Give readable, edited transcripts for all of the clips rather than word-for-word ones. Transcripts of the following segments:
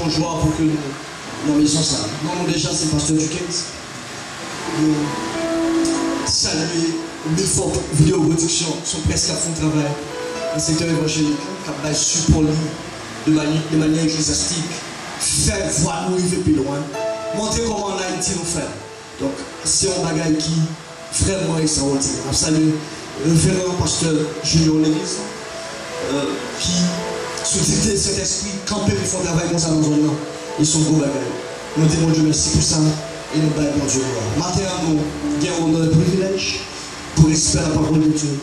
en joie pour que nous maison ça. Non, déjà, c'est Pasteur Dukens. Nous saluer Milford Vidéo Production, sont presque à fond de travail. Le secteur évangélique, qui a support de manière ecclésiastique, faire voir nous arriver plus loin, montrer comment en Haïti nous fait. Donc, c'est un bagage qui est vraiment extraordinaire. Je salue le révérend pasteur Julien Lévis, qui, sous l'idée de cet esprit, campé pour faire travail comme ça dans un an. Ils sont gros bagages. Nous disons Dieu merci pour ça et nous baillons pour Dieu. Maintenant, nous avons le privilège pour espérer la parole de Dieu.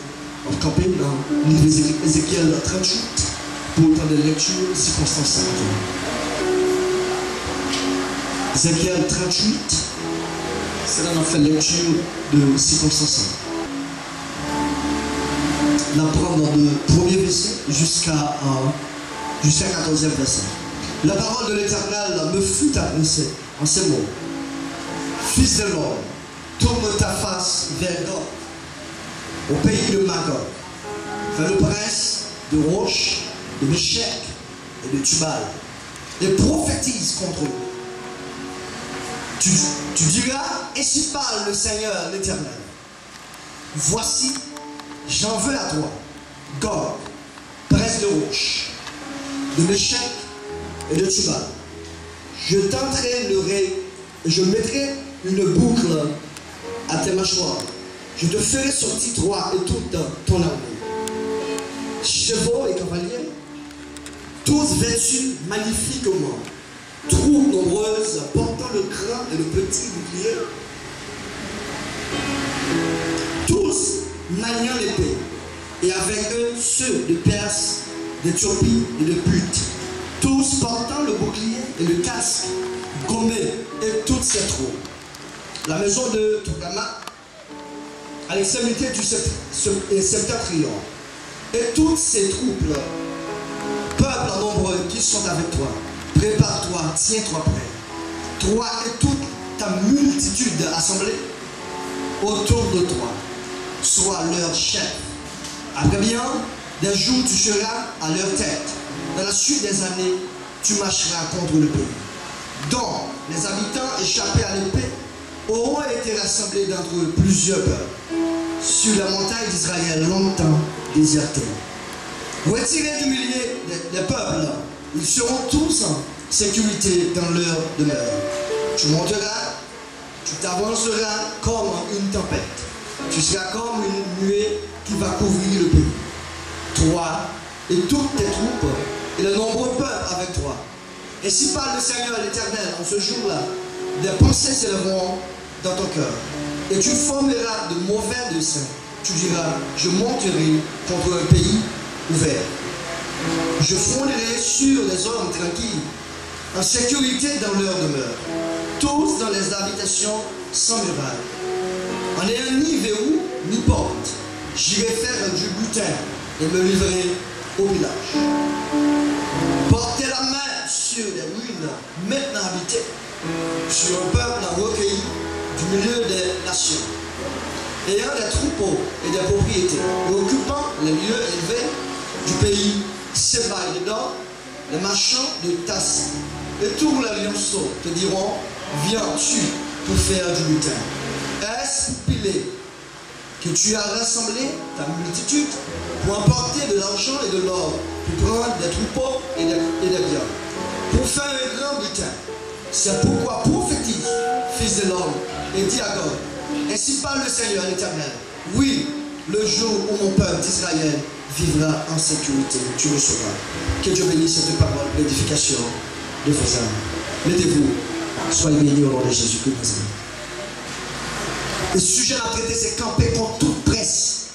On campe dans le livre Ézéchiel 38 pour autant de lecture circonstancielle. Ézéchiel 38, c'est là qu'on a fait lecture de circonstancielle. On apprend dans le premier verset jusqu'à 14e verset. La parole de l'Éternel me fut adressée en ces mots. Fils de l'homme, tourne ta face vers Gog, au pays de Magog, vers le prince de Roche, de Méchec et de Tubal, et prophétise contre eux. Tu diras, ainsi parle le Seigneur l'Éternel. Voici, j'en veux à toi, Gog, prince de Roche, de Méchec et de Tubal. Je t'entraînerai et je mettrai une boucle à tes mâchoires. Je te ferai sortir toi et toute ton armée. Chevaux et cavaliers, tous vêtus magnifiquement, troupes nombreuses portant le grand et le petit bouclier, tous maniant l'épée, et avec eux ceux de Perse, d'Éthiopie et de Put, tous portant le bouclier et le casque, gommés et toutes ses troupes. La maison de Toukama, à l'extrémité du septentrion, et toutes ces troupes, peuple nombreux qui sont avec toi, prépare-toi, tiens-toi prêt. Toi et toute ta multitude assemblée autour de toi, sois leur chef. Après bien, des jours tu seras à leur tête. Dans la suite des années, tu marcheras contre le pays. Donc, les habitants échappés à l'épée auront été rassemblés d'entre eux plusieurs peuples sur la montagne d'Israël longtemps désertée. Retirés du milieu des peuples, ils seront tous en sécurité dans leur demeure. Tu monteras, tu t'avanceras comme une tempête. Tu seras comme une nuée qui va couvrir le pays. Toi et toutes tes troupes et le nombreux peuples avec toi. Et si parle le Seigneur l'Éternel en ce jour-là, des pensées s'élèveront dans ton cœur. Et tu formeras de mauvais desseins. Tu diras, je monterai contre un pays ouvert. Je fonderai sur des hommes tranquilles, en sécurité dans leur demeure, tous dans les habitations sans murailles. En n'ayant ni verrou, ni porte, j'irai faire du butin et me livrer au village. Portez la main sur des ruines maintenant habitées, sur un peuple recueilli du milieu des nations, ayant des troupeaux et des propriétés, et occupant les lieux élevés du pays, Séba et dedans, les marchands de Tassi. Et tous les lionceaux te diront, viens-tu pour faire du butin? Est-ce pilé que tu as rassemblé ta multitude pour emporter de l'argent et de l'or, pour prendre des troupeaux et des biens, pour faire un grand butin? C'est pourquoi prophétise, fils de l'homme, et dis à God, ainsi parle le Seigneur l'Éternel. Oui, le jour où mon peuple d'Israël vivra en sécurité, tu le sauras. Que Dieu bénisse cette parole d'édification de vos âmes. Mettez-vous, soyez bénis au nom de Jésus-Christ. Le sujet à traiter, c'est camper contre toute presse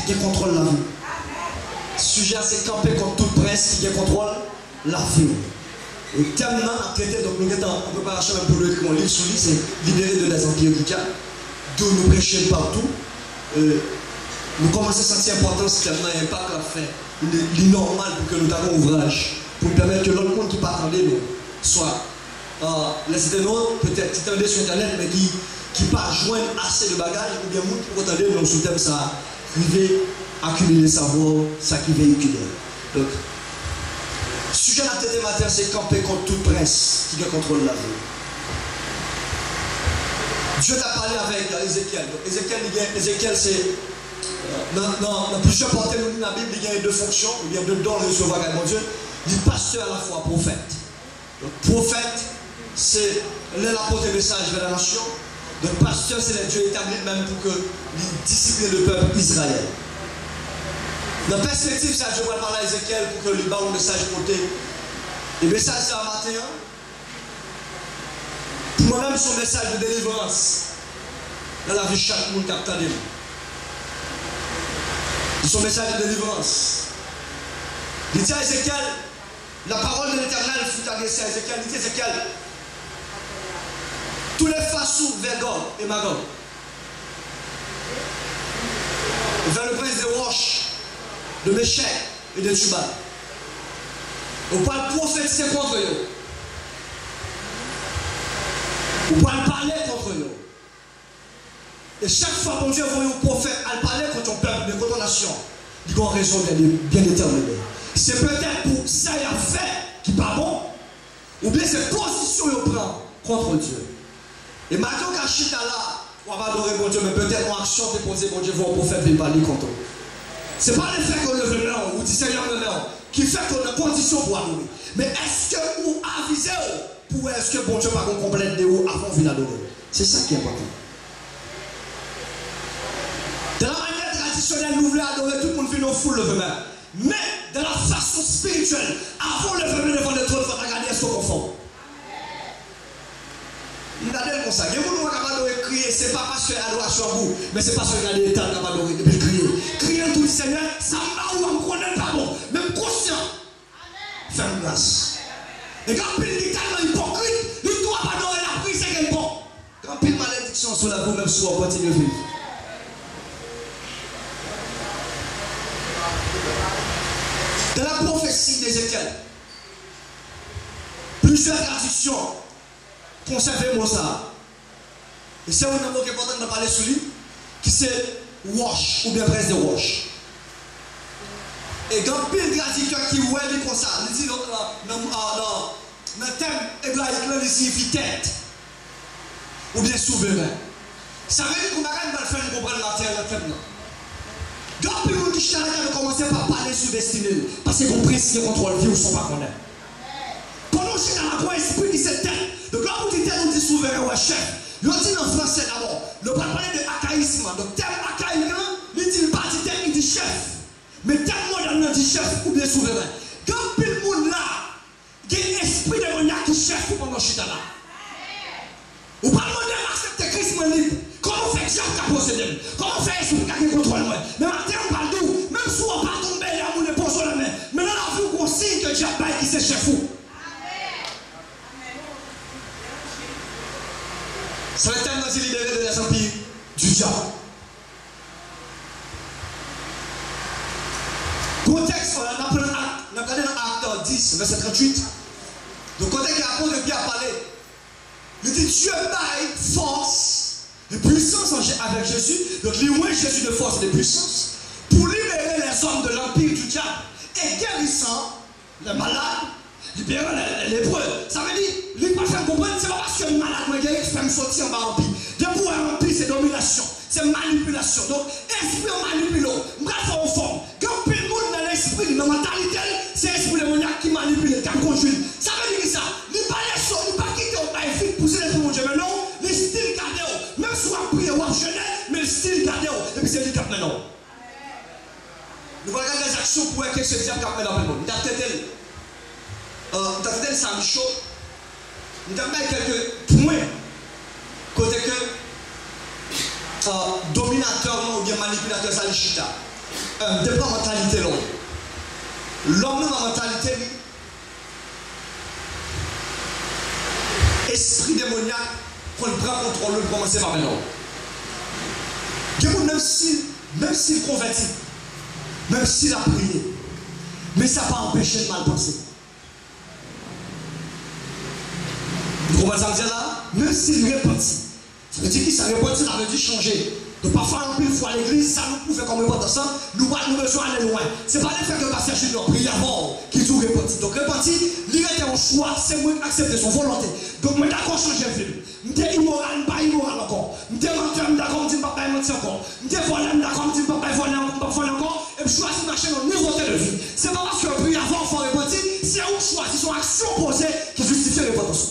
qui contrôle la vie. Le sujet, c'est camper contre toute presse qui contrôle la vie. Et tellement à traiter, donc nous sommes en préparation pour le écrire un livre sur lui, c'est libérer de les empires du cap, d'où nous prêchons partout. Nous commençons à sentir l'importance tellement impact à faire. Il est normal pour que nous avons ouvrage, pour permettre que l'autre monde qui pas attendre nous soit les internautes, peut-être qui attendent sur internet, mais qui pas joindre assez de bagages, ou bien monde pour attendre nous sous thème ça, qui veut accumuler le savoir, ça qui véhicule. Donc, sujet de la tête matin, c'est camper contre tout prince qui contrôle la vie. Dieu t'a parlé avec Ézéchiel. Ézéchiel, c'est. Dans plusieurs portées de la Bible, il y a deux fonctions, il y a deux dons à recevoir avec mon Dieu. Il est pasteur à la fois, prophète. Donc, prophète, c'est l'apôtre des messages vers la nation. Donc, pasteur, c'est le Dieu établi même pour que il discipline le peuple Israël. Dans la perspective, ça, je vais parler à Ézéchiel pour que lui balle un message porté. Le message, c'est un matin. Pour moi-même, son message de délivrance. Dans la vie de chaque monde qui a entendu. Son message de délivrance. Il dit à Ézéchiel, la parole de l'Éternel fut adressée à Ézéchiel. Il dit à Ézéchiel, tous les façons vers Gog et Magog, vers le prince des roches, de Méchec et de Tubal. On peut prophétiser contre eux. On peut parler contre eux. Et chaque fois que Dieu voit un prophète à parler contre ton peuple, mais contre ton nation, il y a une raison bien déterminée. C'est peut-être pour ça qu'il a fait qui n'est pas bon, ou bien c'est position qu'il prend contre Dieu. Et maintenant qu'à Chita là, on va adorer mon Dieu, mais peut-être en action t'es posé mon Dieu, voir un prophète venir parler contre eux. Ce n'est pas le fait qu'on le veut là, ou dit Seigneur le là, qui fait qu'on a condition pour adorer. Mais est-ce que vous avisez pour est-ce que bon Dieu va complète de vous avant de venir adorer? C'est ça qui est important. De la manière traditionnelle, nous voulons adorer, tout le monde vient au foule le veut même. Mais de la façon spirituelle, avant le veut devant le trône, il faut regarder est-ce qu'on conforme. Il a dit comme ça. Il y a des gens qui sont capables de crier, ce n'est pas parce que l'adoration à vous, mais c'est parce que regardez l'état capable de crier. Crier tout le Seigneur, ça m'a ou on ne connaît pas bon, même conscient. Fais-nous grâce. Et quand il est tellement hypocrite, il ne doit pas adorer la prise, c'est qu'il est bon. Quand il y a une malédiction sur la vous, même si on continue de vivre. De la prophétie d'Ézéchiel, plusieurs traditions conservez-moi ça. Et c'est un mot qui est important de parler sur lui, qui c'est wash, ou bien prince de wash. Et quand pile traducteur qui voit comme ça, il dit dans le thème hébraïque, il signifie tête, ou bien souverain. Ça veut dire qu'on va quand même faire comprendre la terre, le thème là. Quand pile monde qui chante, on commence par parler sur destinée, parce qu'on précise contre le vie ou son pas connaître. Pendant que je dans la esprit qui se tête. Donc quand vous dites on dit souverain ou chef, il dit en français d'abord. Le pas parler de archaïsme. Donc terme archaïque, il dit pas dit terme, il dit chef. Mais terme moderne, il dit chef ou bien souverain. Quand tout le monde là, il y a un esprit démoniaque qui chef pendant que je suis là. Ou pas moderne accepter Christ libre. Comment fait Dieu qui a possédé? Comment fait esprit qui contrôle moi? Mais maintenant on parle d'où? Même si on parle tomber là, on ne pose la main. Mais dans la vie, on signe que Dieu a pas qui c'est chef ou. Ça va tellement se libérer de l'empire du diable. Contexte, on a regardé dans Acte 10, verset 38. Donc, contexte, l'apôtre Pierre a parlé. Il dit Dieu baille force et puissance avec Jésus. Donc, il ouvre Jésus de force et de puissance pour libérer les hommes de l'empire du diable et guérissant les malades. Libérer les lépreux. Ça veut dire, les personnes comprennent, c'est pas parce que le malade m'a guéri que je peux me sortir en bas en empire. Depuis un empire, c'est domination, c'est manipulation. Donc, esprit manipulant, bref, en forme. Quand tout le monde dans l'esprit, dans la mentalité, c'est l'esprit démoniaque qui manipule, qui conduit. Ça veut dire ça. Il ne pas les sauts, il ne pas quitter, on va vite pousser les mon Dieu. Mais non, les styles gardés, même si on a prié ou on jeûné, mais le style gardé, et puis c'est le cap maintenant. Nous voyons les actions pour que ce diable cap maintenant. Il a peut-être dans le Saint-Michaud, nous avons quelques points côté que dominateur ou bien manipulateur ça chita. De la mentalité l'homme dans la mentalité esprit démoniaque qu'on prend contrôle de commencer par maintenant. Même s'il convertit, même s'il a prié, mais ça va empêcher de mal penser. Vous comprenez ça veut dire là? Même s'il repentit, ça veut dire qu'il s'est repenti, ça veut dire changer. Donc parfois, on peut fois à l'église, ça nous prouve comme repentance, nous avons besoin d'aller loin. Ce n'est pas le fait que le pasteur Junior prie avant qui tout repentit. Donc repentir, il est un choix, c'est moi accepter son volonté. Donc moi d'accord changer de vie. Je suis immoral, pas immoral encore. Je suis menteur, d'accord, je ne dis pas mentir encore. Je suis voleur, d'accord, je ne dis pas voler encore. Et je choisis de marcher dans une nouveauté de vie. Ce n'est pas parce qu'on prie avant, il faut repentir, c'est un choix, c'est son action posée qui justifie la repentance.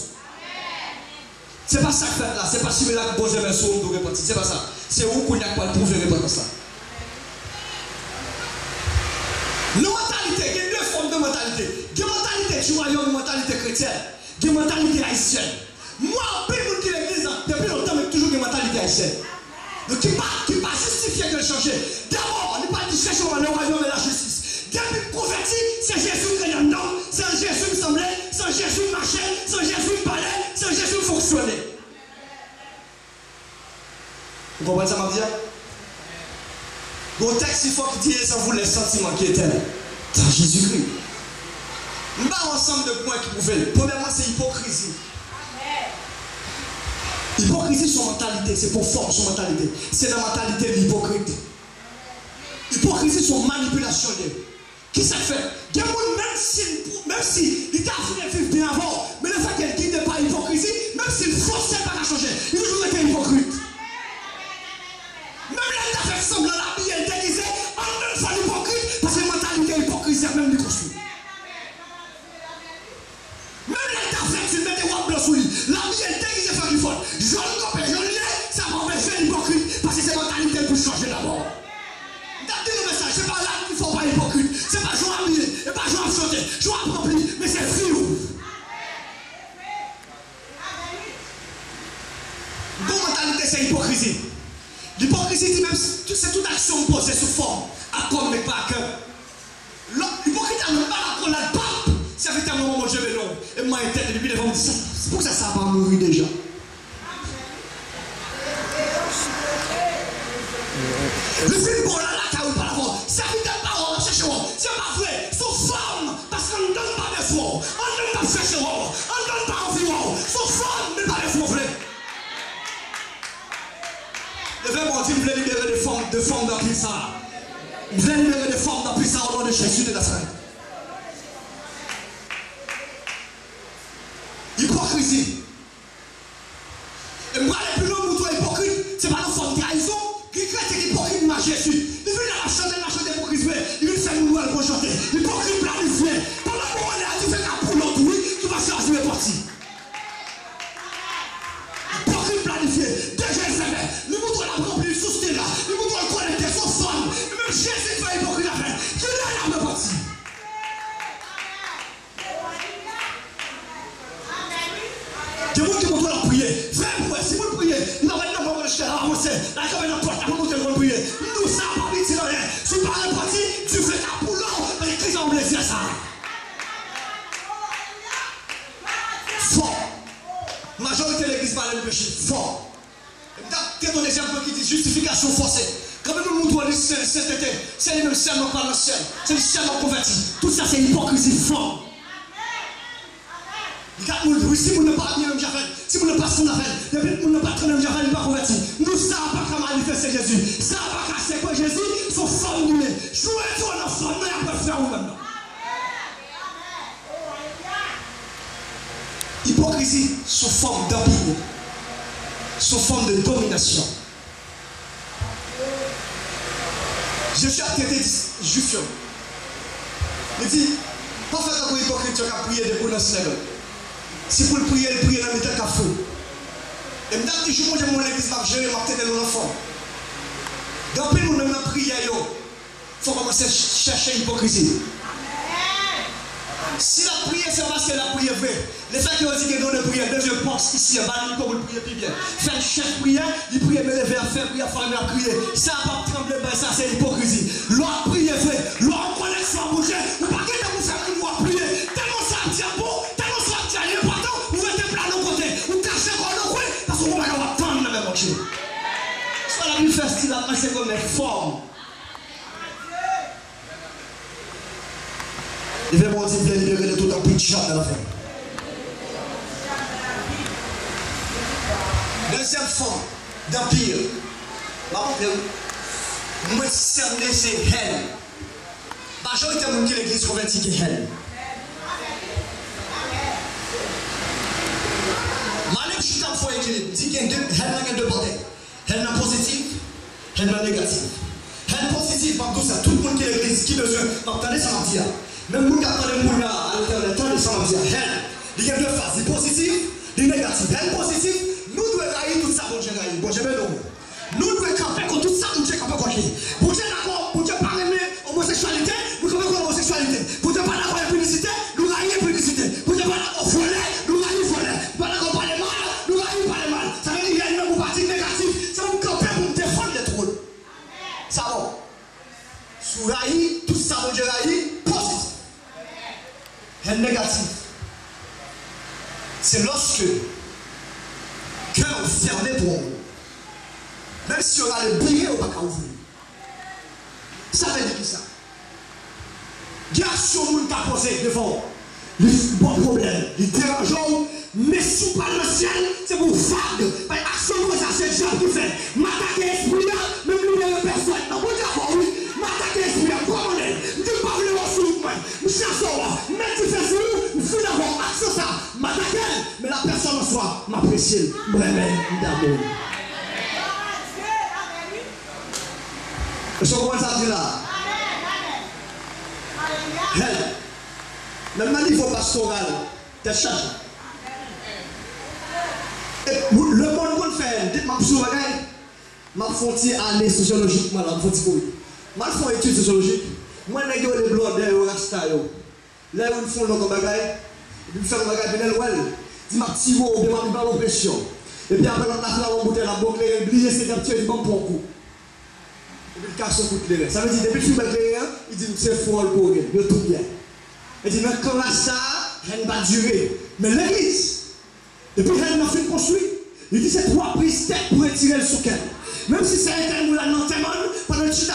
C'est pas ça que fait là, c'est pas si vous avez posé un son de repentir, c'est pas ça. C'est où qu'on n'a pas le prouver repentance là. La mentalité, il y a deux formes de mentalité. Il y a une mentalité du royaume, une mentalité chrétienne. Il y a une mentalité haïtienne. Moi, en plus de l'église, depuis longtemps, mais toujours une mentalité haïtienne. Donc, qui ne pas justifier de changer. D'abord, on n'est pas dit chercher le royaume et la justice. Depuis le converti, c'est Jésus qui est dedans, c'est Jésus qui semblait, c'est Jésus qui marchait, c'est Jésus qui parlait, c'est Jésus qui fonctionnait. Vous comprenez ça, ma vie? Le texte, il faut qu'il dise sans vous les sentiments qui étaient là. C'est Jésus-Christ. Nous avons ensemble de points qui pouvaient. Premièrement, c'est hypocrisie. Hypocrisie, son mentalité, c'est pour forme son mentalité. C'est la mentalité de l'hypocrite. Hypocrisie, son manipulation. Qui ça fait? Il y a même si il t'a fait vivre bien avant, mais le fait qu'il n'est pas hypocrisie, même s'il forçait pas à changer, il a toujours été hypocrite. Même là, il a fait semblant la vie, elle déguisée, en même fois hypocrite, parce que la mentalité hypocrisie a même du construit. Même là, il a fait, tu mets des robes blancs sous lui, la vie, elle déguisée, fait du faute. Jaune copé, jaune lait, ça va empêcher l'hypocrite, parce que c'est la mentalité pour changer d'abord. T'as dit le message, c'est pas là qu'il ne faut pas hypocrite, c'est pas jouer à miller, c'est pas jouer à chanter, jouer à remplir, mais c'est fou. Bonne mentalité, c'est hypocrisie. L'hypocrisie, c'est toute action posée sous forme, à corps mais pas à cœur. L'hypocrisie n'a même pas la la pape. Ça fait un moment où je vais long. Et moi, je tête depuis devant me dire, c'est pour ça que ça va mourir déjà. Le film bon là, la carotte par l'avant, ça fait des paroles, chercher c'est pas vrai, sous forme, parce qu'on ne donne pas d'effort, on ne donne pas chercher, on ne donne pas envie, sous forme, mais pas d'effort vrai. Le verbe on dit, vous voulez libérer des formes d'empire ça. Vous voulez libérer des formes d'empire ça au nom de Jésus de Nazareth. Hypocrisie. Et moi, les plus longs moutons hypocrites, c'est pas une forme de trahison. Qui crée hypocrite de Jésus. Il vient à la chanter hypocrite. Il vient faire une nouvelle pour chanter. Hypocrite planifié. Pendant qu'on est là, tu fais un pour l'autre, oui, tu vas choisir les parties. Hypocrite planifié. Déjà, il fait. Nous moutons la remplie sous ce là. Nous moutons le connecté sans forme. Et même Jésus fait hypocrite à faire. Qui est là, la partie. C'est vous qui montrez la prière. Frère, si vous le priez, il va venir dans le chien, avancer. La caméra de porte, vous montrez le prier. Nous, ça va pas vite, c'est rien. Si vous parlez parti, tu fais ta poule, mais les Christ ont blessé ça. Fort. Majorité de l'église parle de péché. Fort. Et ton exemple qui dit justification forcée. Quand même, nous montrons cet été, c'est les mêmes serments par le ciel. C'est le serment converti. Tout ça, c'est hypocrisie forte. Si vous ne pas bien même Javel, si vous ne pas son affaire, depuis que vous ne pas très même Javel, il n'est pas converti. Nous ne savons pas comment manifester Jésus. Ça ne va pas casser quoi Jésus, il faut formuler. Jouez-vous en enfant, mais après faire vous-même. Hypocrisie sous forme d'empire, sous forme de domination. Jésus a traité juif. Il dit, pas faire comme hypocrite, tu as prié de la synagogue. Si vous le priez, le priez dans le temps qu'à feu. Et maintenant, si je mange mon église, je vais marquer de l'enfant. Dans le monde, on a prié, il faut commencer à chercher l'hypocrisie. Si la prière, c'est parce que la prière est vraie. Les gens qui ont dit que nous ne prions, deuxième pense ici, comme vous le priez plus bien. Faire une chef prière, il prie, mais lever à faire prière, faire à crier. Ça va pas trembler, ça c'est l'hypocrisie. L'on prie est vrai, l'on connaît son bouger, ou pas que vous faire une voix prier. Tellement ça tient bon, tellement ça tient important, vous mettez plein de côté, vous cachez quoi le coin, parce qu'on va attendre le même marché. Soit la vie festival, c'est comme une forme. Il veut dire bien libérer de tout un petit chat dans la fin. Deuxième forme d'empire, Moi, cerné, c'est elle. La majorité de monde qui l'église convertie qui est elle. Malgré que je suis en foi équilibre, dit qu'il y a deux portées. Elle est positive, elle est négative. Elle est positive, par tout ça, tout le monde qui est l'église, qui besoin, attendez, ça m'a dit. Même vous qui attendez le monde là, à l'intérieur, attendez, ça m'a dit. Elle, il y a deux phases, c'est positif, c'est négatif. Elle est positive, nous devons railler tout ça, bon Dieu, railler. Bon Dieu, nous devons camper contre tout ça, bon Dieu, camper contre lui. Bon Dieu, d'accord, bon Dieu, pas aimer homosexualité, nous camper contre l'homosexualité. Bon Dieu, pas d'accord avec publicité, nous railler publicité. Bon Dieu, pas d'accord voler, nous railler voler. Pas d'accord parler mal, nous railler parler mal. Ça veut dire qu'il y a une même partie négative, ça vous camper pour défendre les trônes. Ça va. Sous railler, tout ça, bon Dieu, railler, positif. Elle négative. C'est lorsque cœur fermé pour vous. Même si on a le billet, on va pas ouvrir. Ça veut dire ça. Garçon, on t'a posé devant. Les bons problèmes, les dérangeants, mais sous pas le ciel, c'est pour fade. Parce que action, ça, c'est le diable qui fait. M'attaquer l'esprit, même lui, il personne. Non, vous dites, oui, m'attaquer l'esprit, comment on est. Je ne peux pas vous le voir sur le point. Je suis à soi, mais tu fais sur nous, je suis d'abord action ça. M'attaquer, mais la personne en soi m'apprécie. Vraiment, d'amour. Je comprends ça là. Même au niveau pastoral, t'es chargé. Le bon qu'on fait, dites-moi sur la gagne, je vais aller sociologiquement, je vais faire une étude sociologique. Moi, je vais les blancs derrière le rasta. Là, ils font le bagage, ils font le bagage, ils font le bagage, ils font le bagage, ils font le pression. Et puis après, on a fait la bouteille, la boucle, les oubliés, c'est un petit peu pour coup. Et puis, le casse son coup de l'air. Ça veut dire, depuis que je suis avec il dit, c'est faux, le courrier, il tout bien. Il dit, mais quand ça, elle va durer. Mais l'église, depuis qu'elle m'a fait construire, il dit, c'est 3 prises tête pour retirer le souquet. Même si c'est un tel moulin d'enterrement, pendant que je suis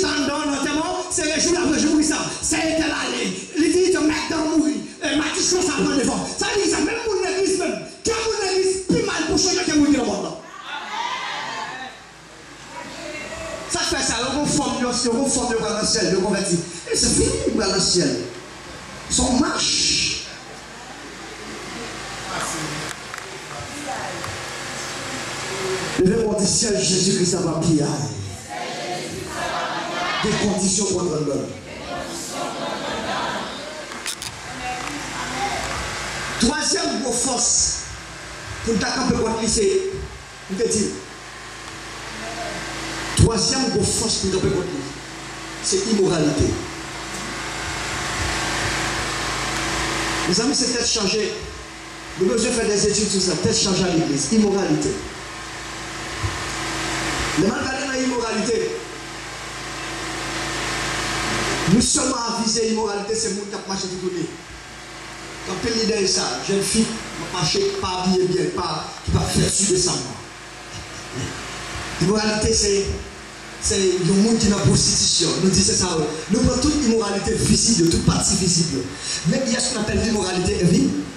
dans l'enterrement, c'est réjoui après je ça. C'est un tel allé. Il dit, tu mec dans mourir. Et ma question, ça prend des fois. Ça dit, ça, même pour l'église, même. Quand mon église, plus mal pour changer que mourir dans le monde. Ça fait ça, on forme dans le ciel, le converti. Et c'est fini dans le ciel. Son marche. Le nom du ciel, Jésus-Christ va prier. Des conditions pour notre homme. Troisième gros force pour t'accompagner contre lui, c'est. Troisième gros force pour t'accompagner contre lui, c'est immoralité. Les amis, c'est peut-être changé. Nous devons faire des études sur ça, peut-être changer à l'église. Immoralité. Les mal dans l'immoralité. Nous seulement aviser l'immoralité, c'est le monde qui a marché tout le monde. Quand tu es l'idée ça, jeune fille, qui marche pas habillée bien, qui va faire sur ça. L'immoralité, c'est le monde qui est dans la prostitution. Nous disons ça. Nous prenons toute immoralité visible, toute partie visible. Mais il y a ce qu'on appelle l'immoralité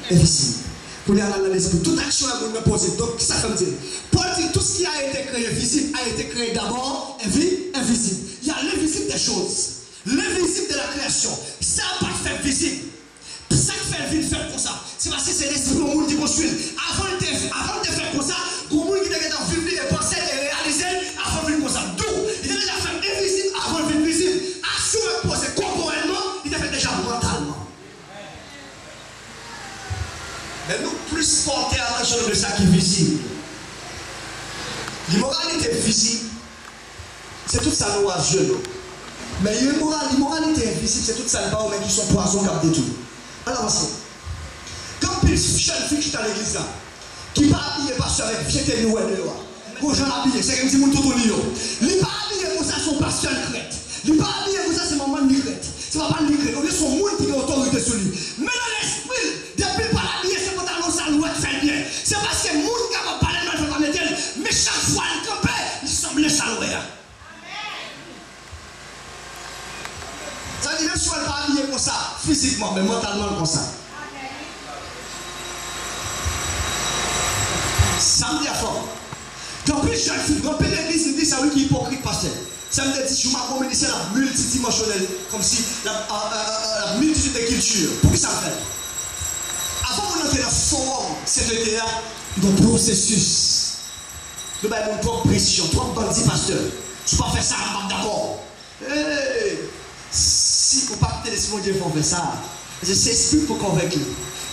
invisible. Pour y aller dans l'esprit, toute action est bonne posée. Donc, ça veut dire, Paul dit tout ce qui a été créé visible a été créé d'abord invisible. Il y a l'invisible des choses, l'invisible de la création. Ça n'a pas fait visible. Ça qui fait le vide fait comme ça. C'est parce que c'est l'esprit au monde qui construit. Avant de faire comme ça, au monde qui était dans le vivre et penser et réaliser, avant de faire comme ça. D'où il était déjà fait invisible avant de faire visible. Action est posée corporellement, il était fait déjà mentalement. Mais nous plus porter attention de ça qui est visible. L'immoralité visible, c'est tout ça nous à genoux. Mais l'immoralité invisible, c'est tout ça les qui sont poisons qui détruit. Alors, quand une jeune fille qui est à l'église là, qui n'est pas habillée pasteur avec piété noué dehors, quand gens habillés, c'est comme si mon tout au lion. Il n'est pas habillé pour ça, son pasteur crête. Il n'est pas habillé pour ça, c'est maman ni crête. C'est pas ni crête. Donc, son monde qui a autorité sur lui. Mais dans l'esprit, depuis pas habillé, c'est pour talon salouette fait bien. C'est parce que le monde qui va parler mal, fait pas mettre, mais chaque fois il campait, il semblait salouette. Ça veut dire même si on n'est pas habillé comme ça, physiquement, mais mentalement comme ça. Samedi à fond. Quand Dans plus jeune fille, dans plus l'église, il dit ça oui qui est hypocrite, pasteur. Ça me dit, je m'appelle ministère la multidimensionnelle, comme si la multitude de cultures. Pour qui ça fait? Avant qu'on entre dans le forum, c'est le théâtre, dans le processus. Nous avons une propre pression, trop bandits, pasteur. Je ne peux pas faire ça, je ne suis pas d'accord. Si vous ne pas quitter l'esprit de Dieu pour faire ça, c'est l'esprit pour convaincre,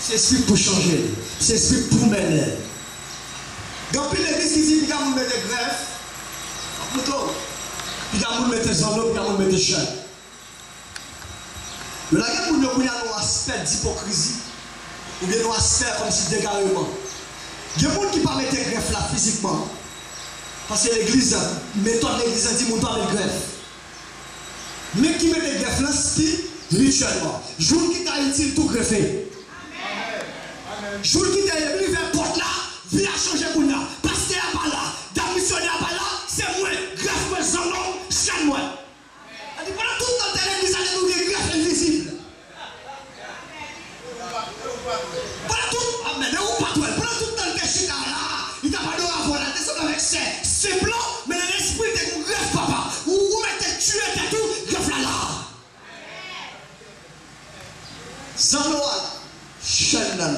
c'est l'esprit pour changer, c'est l'esprit pour mener. Donc, puis l'église qui dit qu'il y a des greffes, plutôt, il y a des mettre des enveloppes, il y a des mettre des jeunes. Mais là, il y a un aspect d'hypocrisie, ou bien un aspect comme si d'égarement. Il y a des gens qui ne peuvent pas mettre des greffes là physiquement. Parce que l'église, méthode de l'église dit, mon temps de greffe. Mais qui met des greffes là, spirituellement. Jour qui t'a utile tout greffé. Jour qui t'a venu vers porte là, viens changer pour là. Pasteur pas là, d'un missionnaire pas là, c'est moi, greffe moi, sans nom, chaîne moi. Elle dit, pendant tout le temps, l'église a nous des greffes invisibles. Pendant tout, amen, ne ou pas toi, pendant tout le temps, que je suis là, il t'a pas de avoir la descente avec c'est blanc, mais l'esprit de greffe, papa. Ou mettez tué, t'es tout, greffe là. Sans Noël, chaîne là.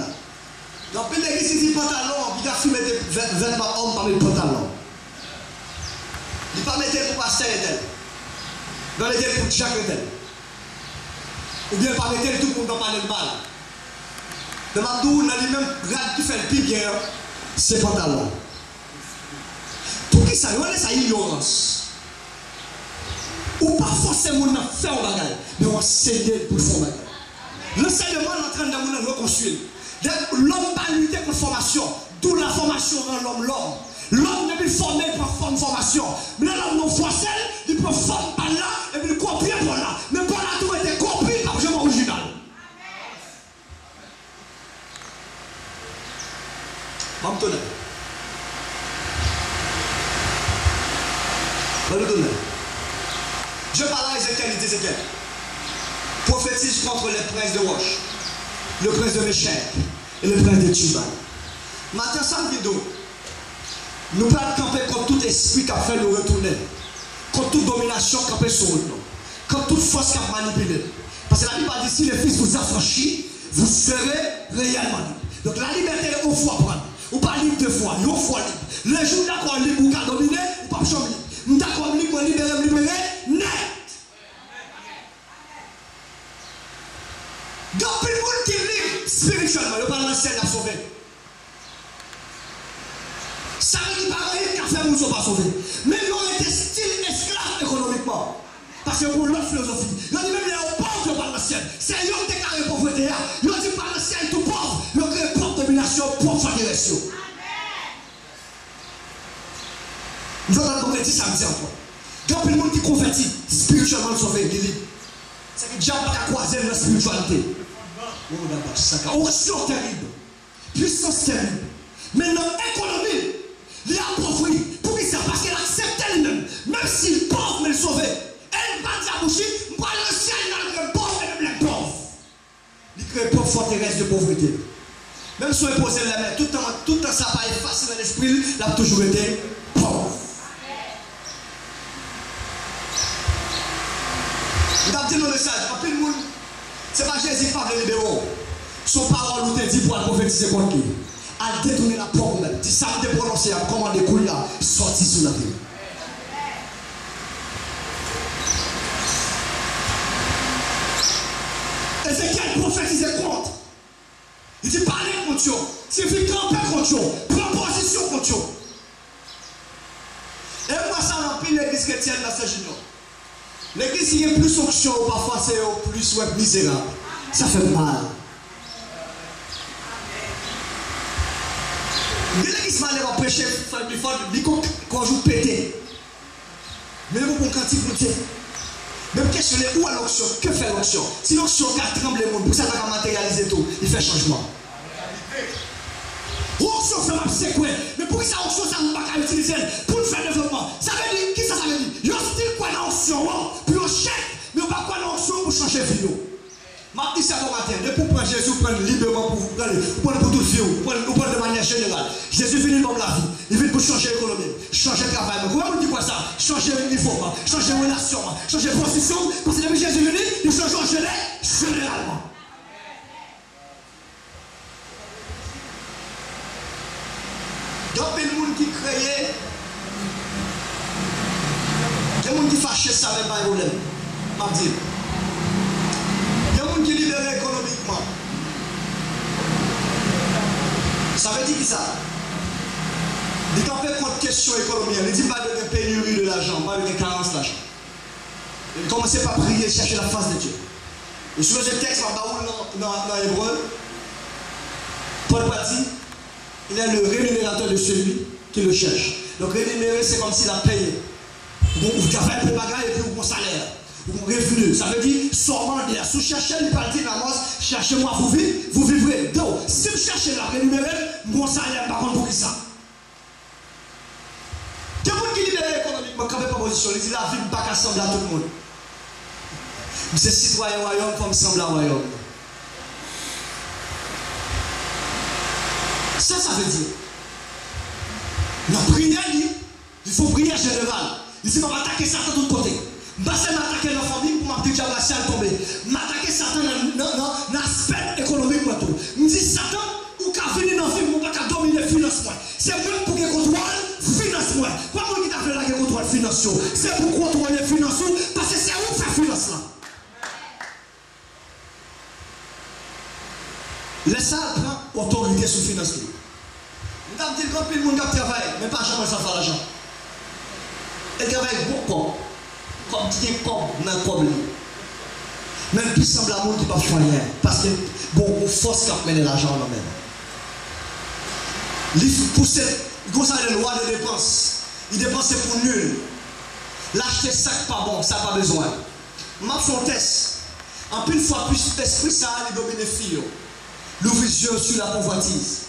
Donc, l'église, il dit pantalon, il a fait mettre 20 hommes parmi le pantalon. Il ne pas mettre pour pasteur et tel. Dans les pour chaque tel. Ou bien pas mettre tout le monde dans parler de mal. De Mabdou, on a lui-même grade qui fait le pire bien, c'est pantalon. Pour qui ça, on est sa ignorance. Ou pas forcément faire un bagage, mais on s'aider pour faire un bagage. L'enseignement est en train de nous reconstruire. L'homme pas lutter pour la formation, d'où la formation dans l'homme. L'homme n'est plus formé pour une formation. Mais l'homme non forcé, il peut former par là et puis copier par là. Mais par là, tout était copié par le original. Je parle à Ézéchiel, il dit Ézéchiel. Prophétise contre le prince de Roche, le prince de Méchec et le prince de Tubal. Maintenant, ça me dit nous pas camper contre tout esprit qui a fait nous retourner, contre toute domination qui a fait sur nous, contre toute force qui a manipulé. Parce que la Bible dit si le Fils vous affranchit, vous serez réellement libre. Donc la liberté est au fois prendre. Ou pas libre deux fois, une fois libre. Le jour d'accord libre ou qu'à dominer, ou pas chambre libre. Nous d'accord libre, libéré, net. Donc, le monde qui vit spirituellement, le parlement ciel l'a sauvé. Ça veut dire pas rien qu'à faire, nous ne sommes pas sauvés. Mais nous avons été style esclaves économiquement. Parce que pour l'autre philosophie, nous avons dit même les pauvres du parlement ciel. C'est eux qui déclarent la pauvreté. Nous avons dit le parlement ciel tout pauvre. Nous avons créé propre domination, propre direction. Nous avons converti samedi encore. Donc, le monde qui convertit spirituellement sauvé, il est libre. C'est que le diable n'a pas croiser la spiritualité. Onction terrible, puissance terrible. Maintenant, économie, il est appauvri. Pour qui ça? Parce qu'il accepte elle-même. Même s'il est pauvre, mais il est sauvé. Elle va dire à boucher, moi le ciel, il est pauvre et même les pauvres. Il crée une forteresse de pauvreté. Même si on est posé la main, tout le temps ça n'a pas effacé dans l'esprit, il a toujours été pauvre. Il a dit dans le message, après le monde. Ce n'est pas Jésus qui parle de libéraux. Son parole nous dit pour prophétiser contre qui? À détourner la porte même. Si ça me prononcé, à commander couille là, sorti sous la vie. Ézéchiel prophétisait contre. Il dit parler contre eux. C'est fait camper contre eux. Prendre position contre eux. Et moi, ça on a pris l'église chrétienne dans ce junior. L'église qui est plus onction, parfois c'est plus misérable. Ça fait mal. L'église m'a l'air à prêcher, il faut qu'on joue pété. Mais vous pouvez cantique pour dire. Même questionner où est l'onction, que fait l'onction? Si l'onction a tremblé le monde, pour ça va matérialiser tout, il fait changement. Onction fait ma séquence, mais pour que ça onction ça ne va pas utiliser pour faire développement. Ça veut dire, qui ça veut dire? Il y a un style quoi l'onction, puis on chèque, mais on va quoi l'onction pour changer vie. Ma dit ça bon matin, depuis pour prendre Jésus, prendre librement pour vous prendre pour toute vie, pour prendre de manière générale. Jésus vient dans la vie, il vient pour changer l'économie, changer le travail. Comment on dit quoi ça? Changer l'uniforme, changer la relation, changer la position, parce que depuis Jésus venu, il change en généralement. Donc, il y a des gens qui créent, il y a des gens qui fâchent ça, même pas de problème. Je dis. Il y a des gens qui libèrent économiquement. Ça veut dire qui ça? Il n'y a pas de question économique. Il ne dit pas de pénurie de l'argent, pas de carence d'argent. Il commence par prier, chercher la face de Dieu. Et sur le texte, dans l'hébreu, Paul va dire, il est le rémunérateur de celui qui le cherche. Donc rémunérer, c'est comme s'il a payé. Vous avez un peu de bagages et puis vous avez un salaire. Vous avez un revenu. Ça veut dire, seulement dire. Si vous cherchez, il parle de la mort, cherchez-moi, vous vivrez. Donc, si vous cherchez la rémunérer, mon salaire, par contre, pour qui ça? Il y a des gens qui libèrent économiquement, quand même pas position, ils disent la vie ne peut pas ressembler à tout le monde. C'est citoyen royaume comme semble à royaume. Ça veut dire. La prière, il faut prier général. Il dit, je vais attaquer Satan de tous côtés. Je ne vais pas m'attaquer dans la famille pour m'attaquer à la salle tombée. Je vais attaquer Satan dans l'aspect économique. Je me dis, Satan, ou qu'à venir dans la vie, je ne vais pas dominer le financement. C'est même pour qu'il contrôle le financement. Pourquoi il t'a fait là qu'il contrôle le financement? C'est pour contrôler le financement, parce que c'est où faire financement. Laisse ça prendre autorité sur le financement. Nous avons dit que le monde travaille, mais pas jamais ça fait l'argent. Elle travaille beaucoup, comme tu dis, comme dans le problème. Même plus semble à monde qui ne peut pas faire rien. Parce que, bon, on force qu'à mener l'argent dans même. Il pousse, il conseille les lois de dépenses. Il dépense pour nul. L'acheter ça pas bon, ça n'a pas besoin. Ma fontaise, en plus, une fois plus d'esprit, ça a les dominer filles. L'ouverture sur la convoitise.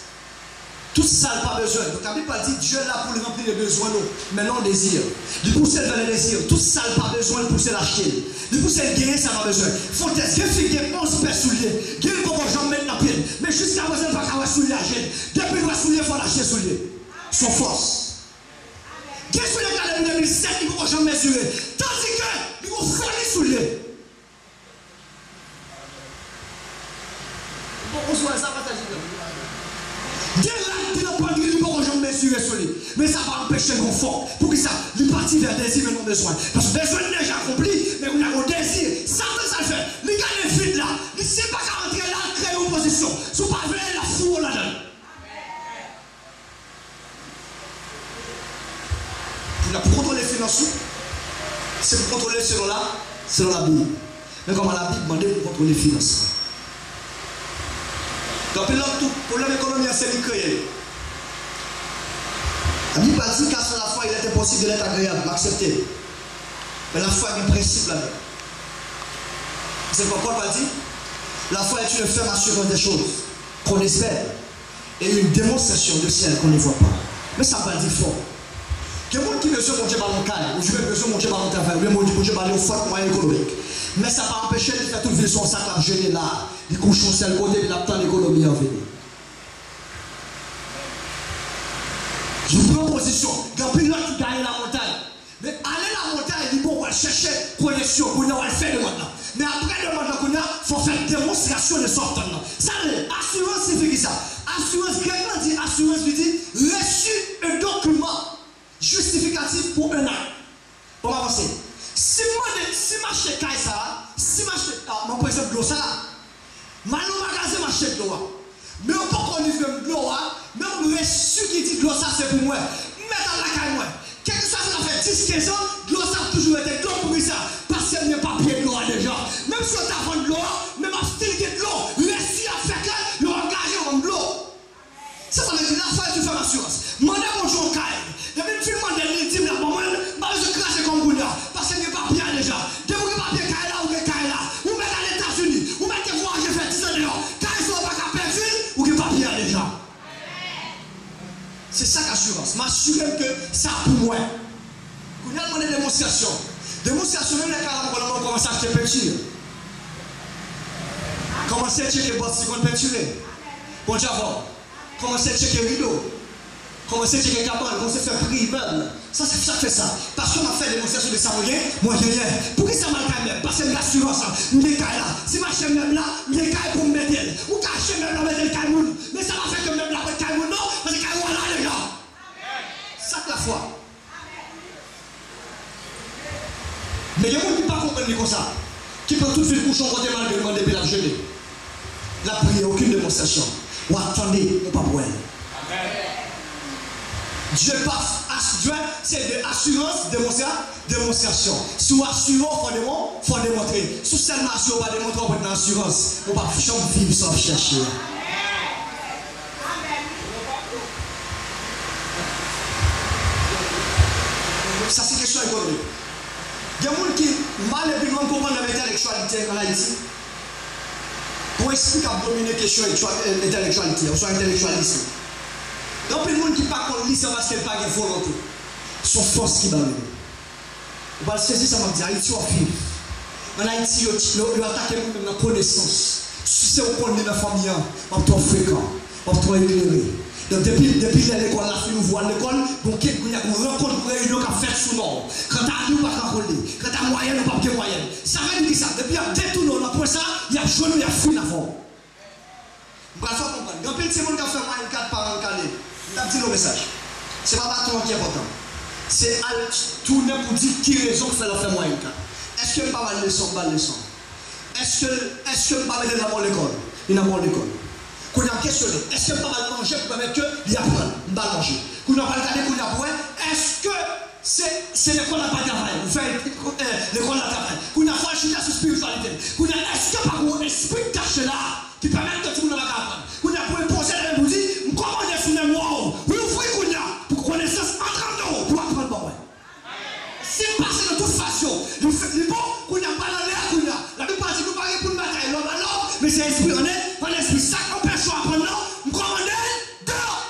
Tout ça n'a pas besoin. Donc, la Bible dit Dieu est là pour lui remplir les besoins, mais non le désir. Il pousse vers le désir. Tout ça n'a pas besoin de pousser l'acheter. Il pousse le gagner, ça n'a pas besoin. Fontaine, il y a 11 paires souliers. Il y a beaucoup de gens qui mettent la pied. Mais jusqu'à présent, il ne va pas soulier à l'acheter. Depuis qu'il va soulier, il faut l'acheter soulier. Son force. Il y a des souliers qui ont 2007, il ne faut jamais mesurer. Tandis que, il faut faire les souliers. On se voit ça, mais ça va empêcher le confort. Pour que ça, il partit vers le désir, mais non besoin. Parce que besoin est déjà accompli, mais on a un désir. Ça le fait. Les gars, les vide là. Il ne sait pas qu'à rentrer là, créer une position. Si vous ne pouvez pas la fourre là-dedans. Pour contrôler les finances, c'est pour contrôler selon la Bible. Mais comment la Bible demande pour contrôler les finances? Donc, le problème économique, c'est de créer. La Bible dit qu'à la foi, il était possible de l'être agréable, d'accepter. Mais la foi est un principe là-dedans. C'est pourquoi Paul dit la foi est une ferme assurance des choses qu'on espère et une démonstration de celles qu'on ne voit pas. Mais ça va dire fort. Il y a des gens qui veulent monter par l'encaille, ou je veux monter par le travail, ou bien monter par le fort moyen économique. Mais ça va empêcher de faire toute vie son sac à jeûner là, les couchons sur le côté de la temps d'économie en venir. Je prends position. Il y a un pilote qui gagne la montagne. Mais aller la montagne, il faut chercher connexion, pour nous faire de maintenant. Mais après le maintenant, il faut faire démonstration de sorte. Ça, assurance, c'est ça. Assurance, quelqu'un dit assurance, lui dit reçu un document justificatif pour un acte. On va avancer. Si je achète ça, si je achète, par exemple, l'eau, ça, je vais magasin m'achète de l'eau. Mais on peut connaître de l'eau, même le reçu qui dit de l'eau, ça c'est pour moi. Mais dans la caille, moi. Quelque chose ça fait 10-15 ans, de l'eau, ça a toujours été de l'eau pour ça. Parce qu'il n'y a pas pied de l'eau déjà. Même si on t'a vendu de l'eau, même à style de l'eau, reçu à faire que, ils ont engagé comme de l'eau. Ça veut dire la foi est une femme assurance. Mandez mon jour caille. Depuis que tu demandes les dîmes là, moi, je crache comme Bouddha. Parce qu'il n'y a pas bien déjà. Depuis que pas bien caille là, ou bien caille là. Ou même dans les États-Unis, ou même des voyages fait 10 ans dehors. Caille sont pas qu'à perdre, ou qu'il n'y a pas bien déjà. C'est ça l'assurance. M'assurer que ça pour moi. Quand on a demandé démonstration. Démonstration, même les cas où on commence à acheter petit. Commencez à checker boss si vous peinturé. Bon Java. Commencez à checker rideau. Commencez à checker cabane. Commencez à faire prix meuble. Ça, c'est ça fait ça. Parce qu'on a fait démonstration de ça, moi je viens. Pour qui ça m'a quand même? Parce que l'assurance, je suis là. Si ma chaîne même là, je suis pour me mettre. Ou qu'à chaîne même là, mettre le caïmoun. Mais ça va faire que même là, le caïmoun, non? Parce que caïmoun là, les gars. Ça, la foi. Mais il y a des gens qui ne peuvent pas comprendre comme ça. Qui peut tout de suite coucher côté mal de demander la jeûner. La prière, aucune démonstration. Ou attendez, ou pas pour elle. Dieu c'est de assurance, démonstration. Sous assurance, il faut démontrer. Sous seulement assurance, on va démontrer on va être assurance. On va vivre sans chercher. Ça, c'est une question économique. Il y a des gens qui mal et bien comprendre l'intellectualité en Haïti. Pour expliquer à dominer la question intellectualité, on soit intellectualiste. Il y a des gens qui ne parlent pas de l'islam parce qu'elle n'a pas de volonté. Son force qui va venir. On va le saisir, ça va dire Haïti ou vivre. En Haïti, il va attaquer la connaissance. Si c'est au point de la famille, on va être fréquent, on va être éclairé. Donc depuis l'école, la fille nous voit l'école, donc il y a une rencontre pour réunion qui a fait sous nom. Quand tu as nous, pas contrôler. Quand tu as moyenne, ou pas de moyenne. Ça veut dire ça. Depuis il y a détourné, après ça, il y a jaune, il y a fou d'avant. Vous pouvez comprendre. Quand il y a des gens qui ont fait moyenne 4 par an calé, je vous dis le message. Ce n'est pas bâton qui est important. C'est à tourner pour dire qui raison que fait faire moyenne 4. Est-ce que je ne pas mal de leçons, est-ce que je ne pas mettre dans l'école? Il n'a pas l'école. Qu'on a questionné, est-ce que pas mal manger pour permettre qu'il apprenne, pas manger. Qu'on a pas regardé, qu'on a pour est-ce que c'est l'école à pas travail, vous faites l'école à travail. Qu'on a fait acheter sur spiritualité. Qu'on a est-ce que par un esprit caché là qui permet que tout le monde va apprendre. Qu'on a pour poser la même vous dire, comment on est sous les mots, vous ouvrez qu'on a pour connaissance entendre pour apprendre bon. C'est passé de toute façon. Nous faisons bon, qu'on a pas dans l'air, qu'on a. La plupart du nous parlons pour une bataille, l'homme à l'homme, mais c'est esprit on est. L'esprit ça qu'on peut choisir maintenant, nous commandons dehors.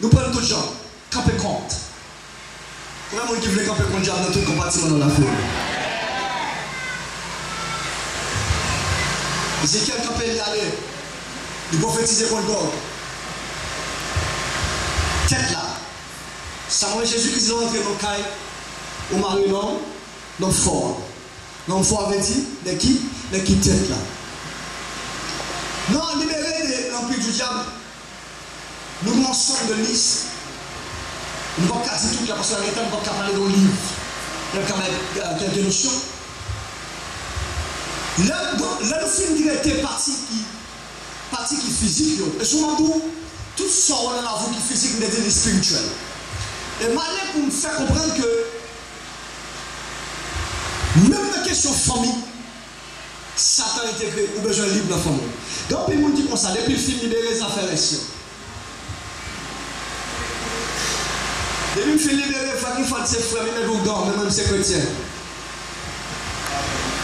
Nous prenons tout le gens, camper compte. Comment on qui veut camper compte dans tout compartiment dans la foule? Ézéchiel campé y aller, il prophétiser contre God. Tête là. Samuel Jésus qui dit rentrer dans le caille, au mari non, donc fort. Donc fort avait dit, de qui tête là. Non, libéré de l'empire du diable. Nous avons un ensemble de listes. Nous ne pouvons pas dire tout là parce que la vérité, nous ne pouvons pas parler dans le livre. Il y a quand même quelques notions. Là, nous films qui étaient partie qui physique. Et souvent, tout ça, on a la vie qui physique, mais des spirituels. Et malin pour me faire comprendre que même la question famille, Satan est créé, ou besoin libre dans la famille. Donc, il y a des gens qui font ça, depuis le film libéré, les affaires ici. Depuis le film libéré, il faut qu'il fasse ses frères, même les gens, même ses chrétiens.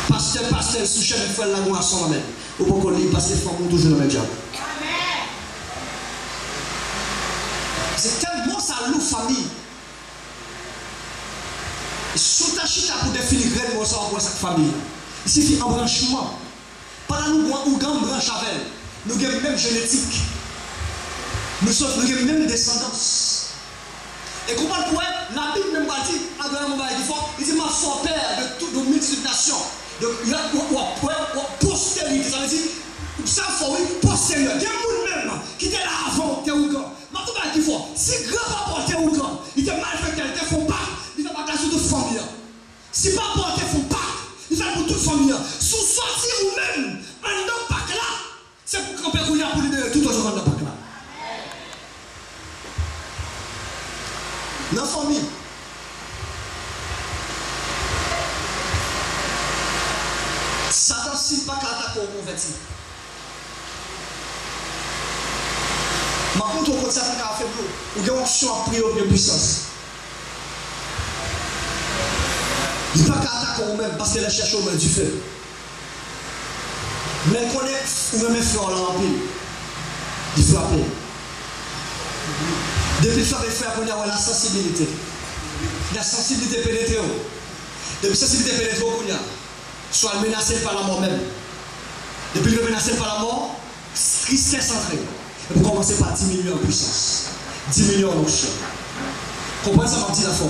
Pasteur, sous-chef, il faut la moisson, même. Ou pour qu'on lit, parce que les femmes ont toujours le même diable. C'est tellement ça, l'eau famille. Sous ta chita pour définir réellement ça pour cette famille. Il suffit un branchement. Pendant nous avons une grande branche avec nous avons même génétique. Nous avons même descendance. Et comment pourrait la Bible même dit, Abraham il dit ma fort père de toutes nos multitudes de nations. Donc il y a postérité, ça veut dire ça faut une postérité. Il y a des gens même qui étaient là avant Théougan. Maintenant il faut si grand-papa Théougan, il était mal fait qu'elle était font pas. Il n'a pas gagné toute famille. Si pas porter font pas, il fait pour toute famille. Sous sortir ou même, un homme pas là, c'est pour camper pour libérer tout autre monde pas là. Dans la famille, Satan s'il pas qu'à attaquer au converti. Par contre, on peut s'attaquer à faire ou bien on option à prier de puissance. Il n'y a pas qu'à attaquer au-même parce qu'elle cherche au-même du feu. Mais elle connaît ou même faire là en pile. Il frappe. Depuis ça, il faut avoir la sensibilité. La sensibilité pénétrée. Depuis la sensibilité pénétrée, soit menacé par la mort même. Depuis que menacé par la mort, tristesse entrée. Et pour commencer par 10 millions en puissance. 10 millions en option. Comprenez ça, ma petite affaire.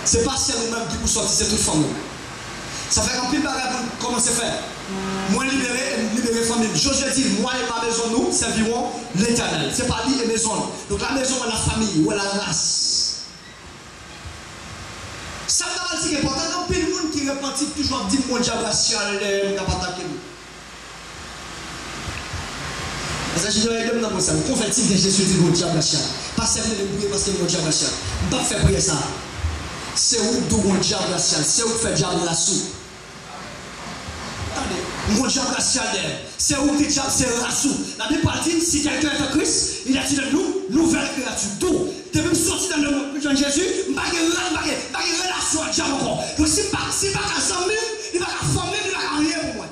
Ce n'est pas celle nous-mêmes qui pour sortir, c'est toute famille. Ça fait qu'un peu de bagage pour commencer à faire. Moi libérer famille. Josué dit, moi et ma maison, nous servirons l'Éternel. Ce n'est pas lui et maison. Donc la maison est la famille ou la race. Ça m'a dit que important, il y a monde qui repentit toujours dit mon diable racial, il n'a pas attaqué nous. Parce que je dirais que dans ça, convertir que Jésus dit mon diable racial. Pas servir le bouillir parce que mon diable racial. Je ne peux pas faire prier ça. C'est où d'où mon diable racial. C'est où fait diable la soupe. Mon diable racial, c'est où le diable, c'est la soupe. La Bible dit, si quelqu'un est en Christ, il a dit de nous, nouvelle créature. D'où tu peux sortir dans le monde de Jésus, je ne vais pas relation avec diable encore. Donc si pas qu'à 100 000, il va qu'à former, il va qu'à rien pour moi.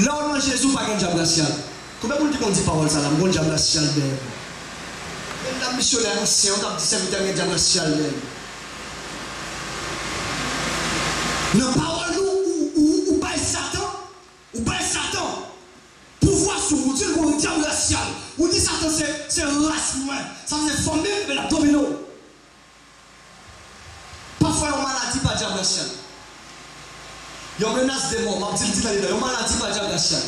Là, on a Jésus, pas qu'un diable racial. Combien de gens dit parole ça, mon diable racial, même la missionnaire ancien, on a dit serviteur de diable racial, non, parole ou pas Satan, pouvoir sur vous, dire qu'on est diable racial, ou dit Satan c'est race moins, ça c'est formé mais la domino. Parfois on maladie par diable racial. Il y a une menace de mort, je dis il y a une maladie par diable racial.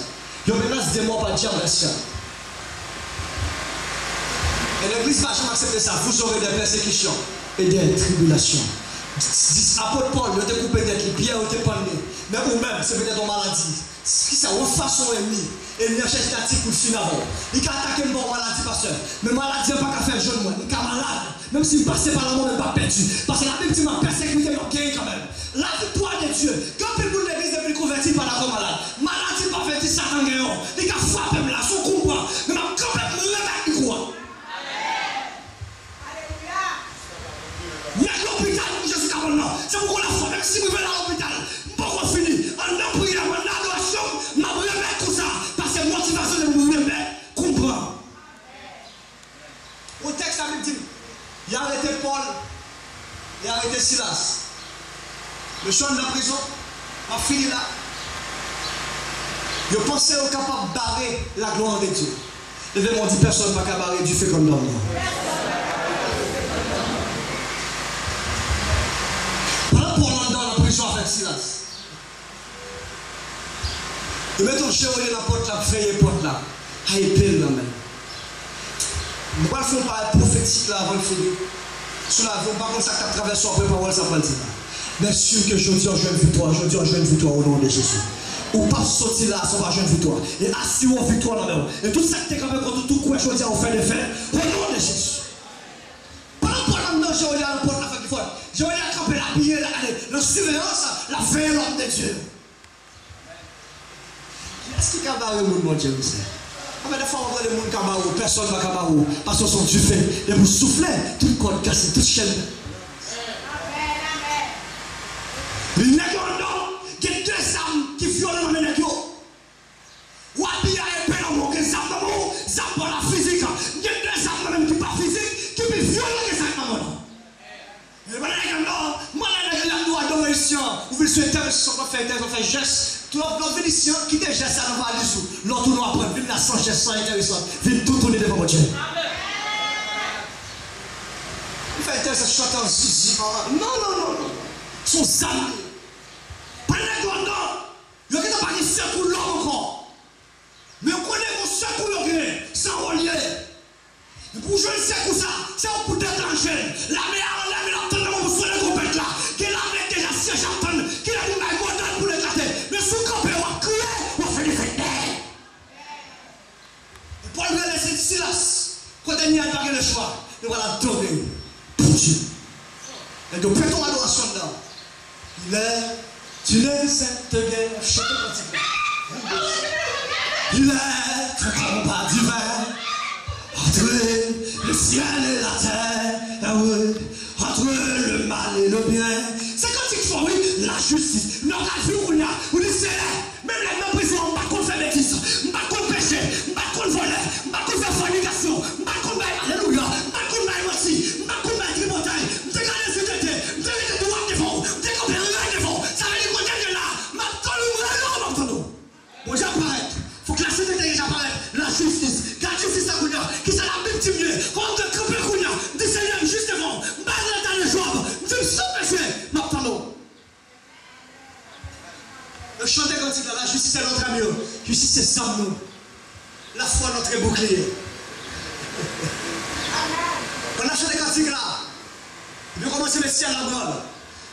Il y a une menace de mort par diable racial. Et l'église va jamais accepter ça, vous aurez des persécutions et des tribulations. Apôtre Paul, il a été coupé d'être, Pierre a été palmé. Mais vous-même, c'est peut-être une maladie. Si ça, une façon ennemie, et il y a un statique pour le fin avant. Il a attaqué une bonne maladie, pasteur. Mais maladie, il n'a pas qu'à faire jeune, moi. Il est malade. Même s'il passe par la mort, il n'est pas perdu. Parce que la Bible dit, ma persécuté, il a gagné quand même. La victoire de Dieu. Quand le monde de l'église est converti par la mort malade, maladie pas fait Satan gagnant. Il a frappé là, son combat. Mais ma complètement remettre du quoi. C'est pourquoi la foi, même si vous venez à l'hôpital, pas fini. On a pris la adoration, ma remettre tout ça. Parce que motivation de vous remettre, comprendre. Au texte, ça me dit, il a arrêté Paul, il a arrêté Silas. Le champ de la prison, a fini là. Je pensais au capable de barrer la gloire de Dieu. Et ils m'ont dit, personne ne va barrer Dieu fait comme l'homme. Avec Silas. Et mettons le chien la porte là, veiller porte là. Aïe, pile là même. Nous ne faisons pas prophétique là avant le finir. Sur la vie, par contre, ça qui traverse après parole, ça prend le temps. Bien sûr que je dis en jeune victoire, je dis en jeune victoire au nom de Jésus. Ou pas sortir là, ça va jeune victoire. Et assurons victoire là même. Et tout ça qui est quand même contre tout quoi, je dis, on fait des faits au nom de Jésus. Je vais aller à la porte, je vais aller à camper la bière, la surveillance, la veille l'homme de Dieu. Est-ce qu'il y a barré le monde, mon Dieu? Mais des fois, on voit le monde cabarou, personne ne va cabarou, parce que son Dieu fait. Et vous soufflez, tout code cassé, toute chaîne. Les nègres, il y a deux âmes qui violent dans les nègres. Ou habillés et payés, on a des âmes dans le ça pour la physique. Il y a deux âmes même qui ne sont pas physiques, qui peuvent violer les âmes. Et voilà, moi, je dois adorer le Seigneur. Vous voulez souhaiter, on va faire geste. Tout le monde vénitien, qui te geste à nous aller sous. L'autre nous apprend, vite la sans geste, sans intéressant. Vite tout tourner devant mon Dieu. Il fait intéressant, chanter en zizi. Non. Son âme. Pas les doigts, non. Il n'y a pas de secours l'homme encore. Mais on connaît mon secours, sans relier. Pour jouer le secours, ça, c'est un coup déclenché. La meilleure, vous soyez complète là. Qui l'a mis déjà si j'entends. Qui l'a dit, mais moi, donne pour l'éclater. Mais sous campé, on va crier, on fait des fêtes. Et Paul veut laisser Silas. Quand il n'y a pas le choix, il va la donner pour Dieu. Et donc, fais ton adoration dedans. Tu es cette guerre, chante le il est un combat divin entre le ciel et la terre, entre le mal et le bien. C'est quand il faut, oui, la justice. Nous avons vu où il c'est même les mêmes prisons, on ne va pas faire bêtises, on ne va pas pécher, on ne va pas voler, on ne va pas faire fornication, on ne va pas alléluia, on ne va pas mentir, on ne va pas tripoter, on ne va pas Chanter quand il la justice c'est notre ami. Justice c'est ça nous. La foi notre bouclier. On a chanté quand il là. Il a commencé le ciel à bord.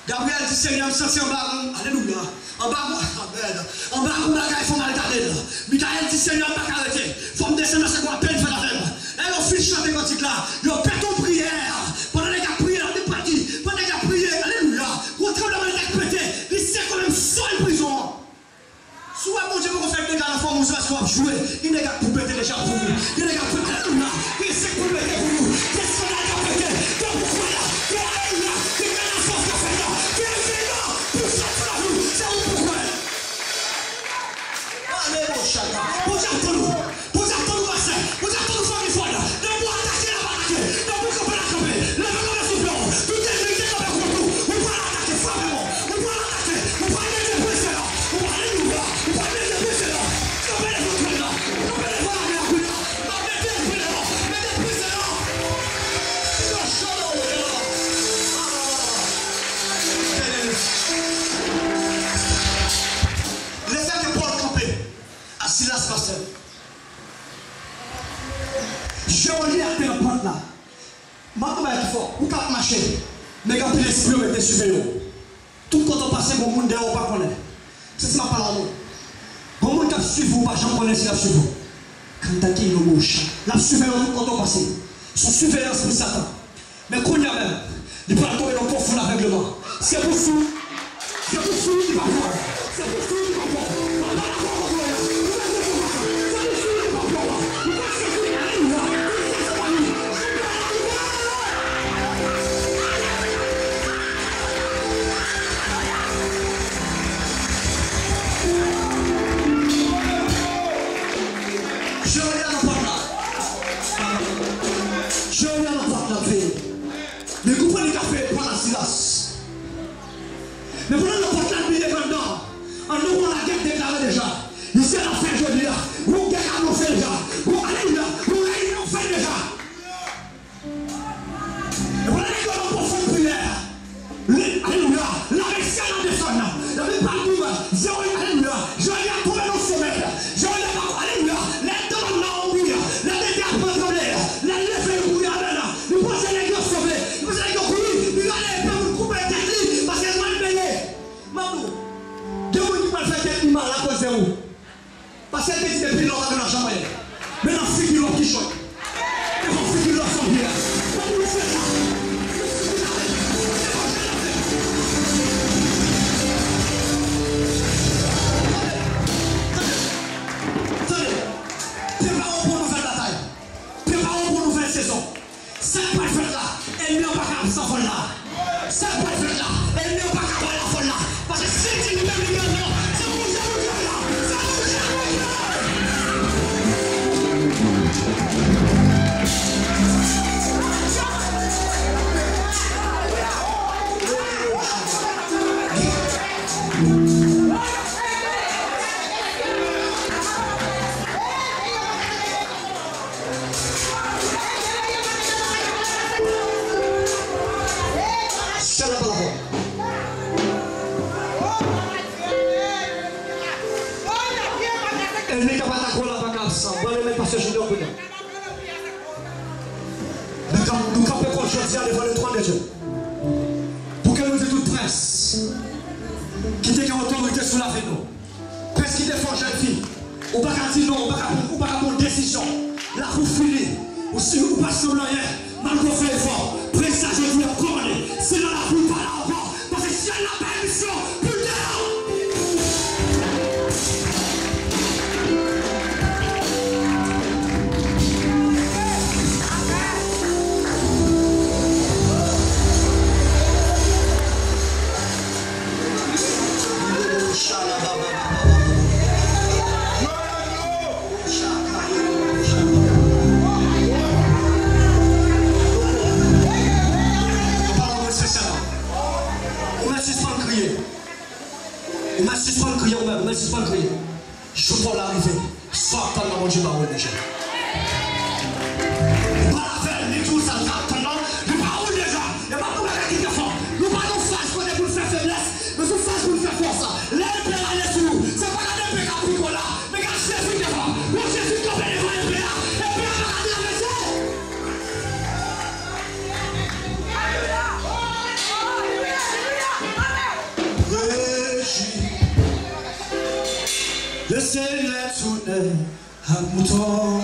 Gabriel dit Seigneur, je suis en bas. Alléluia. En bas, amen. En bas, on a fait mal garder. Michael dit Seigneur, pas arrêter. Faut me descendre dans ce qu'on appelle faire la même. Là, on fait chanter quand il là. Il a fait ton prière. Pendant les gars prier, on est parti. Pendant les gars prier, alléluia. On tremble dans les gars pété. Il sait quand même sans prison. Soit mon Dieu, vous faites des gars à la forme, vous allez jouer. Il y a des gars pour péter les gens pour vous. Il y a des gars pour péter pour vous. Il sait pour péter pour vous. Qu'est-ce qu'on a à péter? Donc pourquoi là? Il y a alléluia. Il y a la force de faire là. Il y a là. Pour ça, pour la vous. C'est où pourquoi? Allez, mon chata. Vous attendez. Vous attendez, vous attendez. Vous attendez, vous attendez, vous attendez. Ne vous attaquez la attaquer. Ne vous campez la camper. Levez-vous le soufflant. Tout est vite comme un contre vous. Vous pouvez l'attaquer, frappez-moi. Vous pouvez l'attaquer. Vous pouvez aller déposer là. Vous pouvez aller nous voir. Vous pouvez aller déposer là. Campez les autres là. Campez les voir avec la couleur. Mettez les coups là. Mettez les coups là. C'est un chalot là. Les frères que Paul campait à Silas Pasteur. Je relis à la porte là. Maintenant, il faut, vous pouvez marcher. Mais quand l'esprit est surveillé, tout quand on passe, bon monde derrière, on ne pas connaître. C'est ça ma parole. Bon monde qui suit vous, pas j'en connais si la suit vous. Quand tu es une mouche, la surveillance tout quand on passe. Son surveillance pour Satan. Mais qu'on y a même, il peut tomber dans le profond aveuglement. C'est pour ça. C'est pour ça qu'il va voir. C'est pour ça qu'il va voir. Je regarde la porte là. Je regarde la porte là. Mais vous prenez le café pour la Silas. Mais pendant la porte là, il est maintenant. En nous, on a déclaré déjà. Ici à la fin de aujourd'hui là. Vous gagnez à nous faire déjà. Vous allez là. Vous allez nous faire déjà. Et voilà les gars, on peut faire une prière. Alléluia. La réussite à la descendre là. La même partout. Alléluia. Je regarde trouver nos sommeils. Je regarde. Alléluia. Les deux là, on bouille. La tête à pas tomber. La lèvre est bouillée là. Nous pensons les gars sauver. Nous pensons les gars courir. Nous allons pas vous couper la tête parce qu'elle m'a payé. Maman. Deux mots qui peuvent faire tête mal à cause de vous. Parce qu'elle dit depuis lors dans la chambre. Mais la figure qui choque. Et vos figures sont bien. Comment vous faites ça? Préparons pour une nouvelle bataille. Préparons pour une nouvelle saison. Cette parfaite là, elle n'est pas capable de s'en faire là. Cette parfaite là, elle n'est pas capable de s'en faire là. Parce que si tu ne m'aimes pas, non, c'est vous qui avez là. C'est vous qui avez là. Elle n'est pas d'accord là, pas comme ça. On va les mettre parce que je dois connaître. Nous campons contre Josia devant le trône de Dieu. Pour que nous ayons toute presse qui était en autorité sous la vie nous. Presse qui défend jeune fille. On ne peut pas dire non, on ne peut pas prendre décision. Là, vous finissez. Ou si vous passez au rien, malgré fait effort. Presse ça, je dis encore. C'est dans la rue, pas là encore. Parce que si elle n'a pas émission, plus tard. Je vois l'arrivée. Satan n'a mangé ma roue déjà. Pas la faire, ni tout ça, Satan, nous parlons déjà. Il n'y a pas de problème qui te font. Nous parlons face pour faire faiblesse, mais nous faisons pour faire force. L'aide peut aller sur nous. un mouton.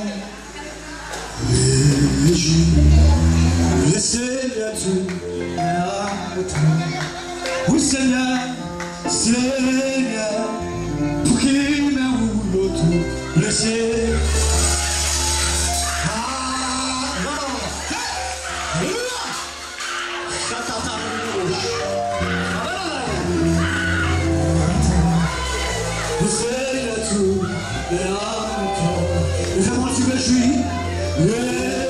Réjouis, le Seigneur Dieu, un mouton. Oui Seigneur, Seigneur, pour qu'il me roule autour, le Seigneur. Le Seigneur Dieu, et un mouton. Et vraiment tu me jouis.